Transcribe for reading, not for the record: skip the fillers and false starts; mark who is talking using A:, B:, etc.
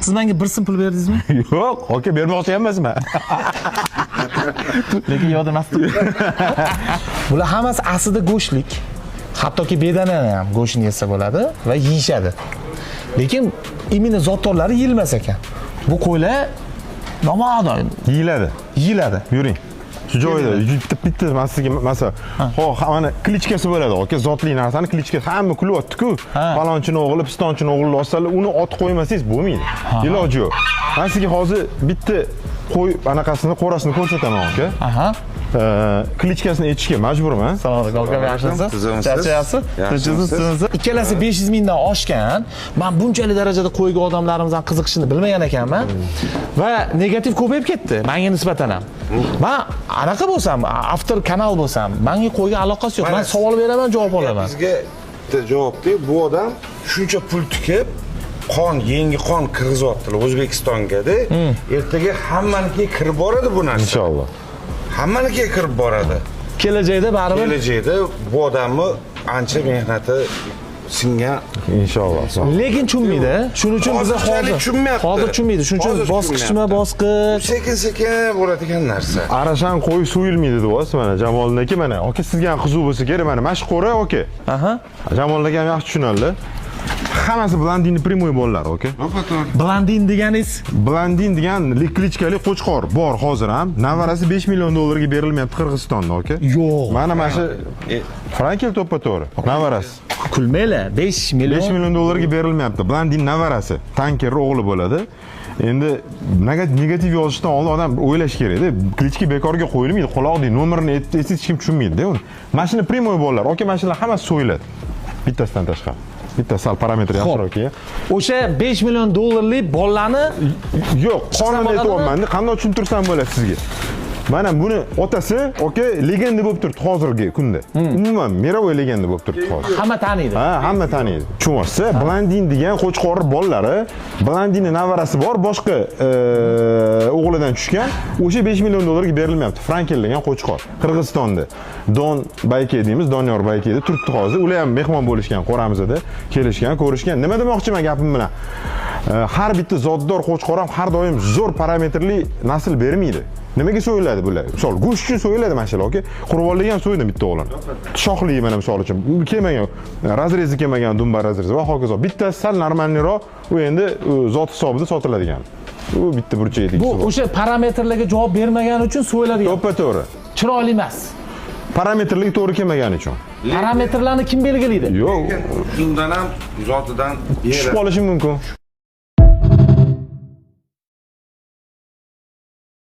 A: Siz menga bir so'm pul berdingizmi?
B: Yo'q, aka bermoqchi emasman.
A: Lekin yodimasiz. Bular hammasi aslida go'shtlik. Hattoki bedanani ham go'shtni yesa bo'ladi va yeyishadi. Lekin imini zotdorlari yeyilmas ekan. Bu qo'ylar nomodoy
B: Yeyiladi. Yuring. Shu joyda bitta men sizga masalan, mana klichkasi bo'ladi, aka, zotli narsani klichkasi hamma kulyapti-ku. Falonchini o'g'li, pistonchini o'g'li olsalar, uni ot qo'ymasangiz bo'lmaydi. Iloji yo'q. Men sizga hozir bitta qo'y anaqasini, qo'rasini ko'rsataman, aka. Klichkasini aytishga majburman.
A: Assalomu alaykum, yaxshimisiz? Charchayapsiz? Tinchsiz? Ikkalasi 500 mingdan oshgan. Men bunchalik darajada qo'yga odamlarimizdan qiziqishini bilmagan ekanman. Va negativ ko'payib ketdi menga nisbatan ham. Men anaqa bo'lsam, avtor kanal bo'lsam, menga qo'yga aloqasi yo'q. Men savol beraman, javob olaman.
C: Bizga bitta javobda bu odam shuncha pul tikib yangi qon kirg'izyaptilar O'zbekistonga-da. Ertaga hammanikiga kirib boradi bu narsa.
B: Inshaalloh.
C: Hammanikiga kirib boradi.
A: Kelajakda baribir
C: Kelajakda bu odamni ancha mehnati singan.
B: Inshaalloh.
A: lekin tushunmaydi. Shuning uchun biz hozir tushunmaydi. Shuning uchun bosqichma-bosqich
C: sekin bo'ladigan narsa.
B: Arashan qo'y so'yilmaydi deyapsiz mana Jamolniki mana. Aka, sizga ham qiziq bo'lsa kerak, mana mashqora, aka. Jamolniki ham yaxshi tushunadi. Hammasi blandinni primoy bolalar, aka.
A: blandin deganingiz
B: Blandin degan klichkali qo'chqor bor hozir ham. Navarasi 5 million dollarga berilmayapti Qirg'izistonda, aka.
A: yo'q.
B: Mana shu Frankel to'ppa-to'g'ri. Navarasi.
A: Kulmaylar 5 million.
B: 5 million dollarga berilmayapti. Blandin navarasi. Tankerning o'g'li bo'ladi. Endi negativ yozishdan oldin odam o'ylash kerak-da. Klichka bekorga qo'yilmaydi. Quloqdek nomerini hech kim tushunmaydi-da uni. Mashina primoy bolalar. Aka, mashinalar hammasi so'yiladi. Bittasidan tashqari. Bitta sal parametri yaxshiroq.
A: O'sha 5 million dollarlik bollarni
B: yo'q, qonun aytyapman-da, qanday tushuntirsam bo'ladi sizga. Mana buni otasi, aka, legenda bo'lib turibdi hozirgi kunda. Umuman merovoy legenda bo'lib turibdi hozir.
A: hamma taniydi.
B: Hamma taniydi. Tushunasiz? Blandin degan qo'chqor bolalari, Blandinning navarasi bor, boshqa o'g'lidan tushgan. O'sha 5 million dollarga berilmayapti. Frankel degan qo'chqor Qirg'izistonda. Don Bayke deymiz, Doniyor Baykeda turibdi hozir. Ular ham mehmon bo'lishgan, qo'ramizda kelishgan, ko'rishgan. Nima demoqchiman gapim bilan? Har bitta zotdor qo'chqor ham har doim zo'r parametrli nasl bermaydi. Nimaga so'yiladi bular? Misol, go'sht uchun so'yiladi mashallah, aka. Qurbonlik ham so'ydim bitta o'g'lim. Shoxli mana misol uchun. Kelmagan, razrezi kelmagan dumba razrezi va hokazo. Bittasi sal normalniroq, u endi zot hisobida sotiladigan. U bitta burchakdek.
A: Bu o'sha parametrlarga javob bermagani uchun so'yiladigan.
B: To'ppa-to'g'ri.
A: Chiroyli emas.
B: Parametrlarga to'g'ri kelmagani uchun.
A: Parametrlarni kim belgilaydi?
B: Yo'q,
C: Undan ham zotidan
B: tushib qolishi mumkin.